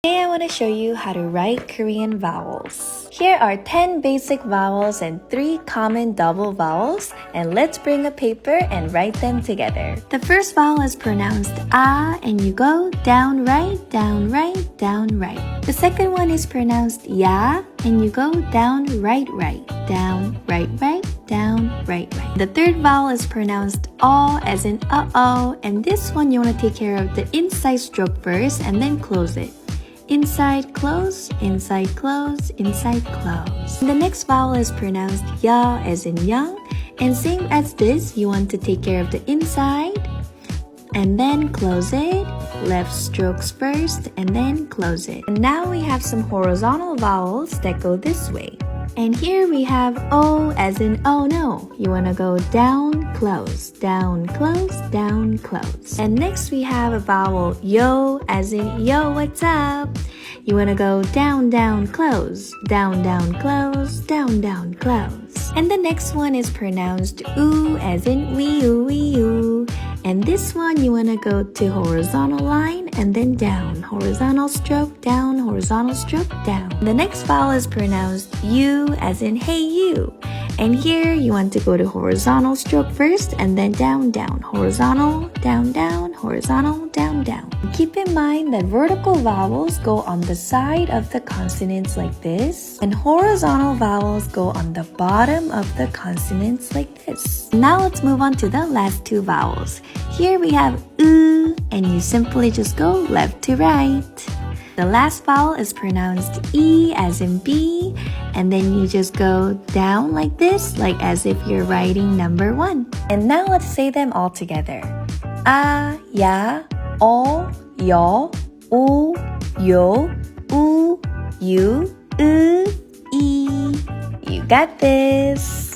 Today I want to show you how to write Korean vowels. Here are 10 basic vowels and 3 common double vowels, and let's bring a paper and write them together. The first vowel is pronounced ah, and you go down right, down right, down right. The second one is pronounced ya, and you go down right, right, down right, right, down right, right. The third vowel is pronounced oh, as in uh-oh, and this one you want to take care of the inside stroke first and then close it. Inside, close, inside, close, inside, close. The next vowel is pronounced ya as in young, and same as this, you want to take care of the inside and then close it. Left strokes first and then close it. And now we have some horizontal vowels that go this way. And here we have O as in oh no. You want to go down, close, down, close, down, close. And next we have a vowel yo as in yo, what's up? You want to go down, down, close, down, down, close, down, down, close. And the next one is pronounced oo as in wee oo, wee oo. And this one you want to go to horizontal line and then down. Horizontal stroke, down, horizontal stroke, down. The next vowel is pronounced you as in hey you. And here you want to go to horizontal stroke first and then down, down. Horizontal, down, down, horizontal, down, down. Keep in mind that vertical vowels go on the side of the consonants like this, and horizontal vowels go on the bottom of the consonants like this. Now let's move on to the last 2 vowels. Here we have and you simply just go left to right. The last vowel is pronounced E as in B, and then you just go down like this, like as if you're writing number 1. And now let's say them all together. A, ya, o, yo, u, yo, u, you, e. You got this!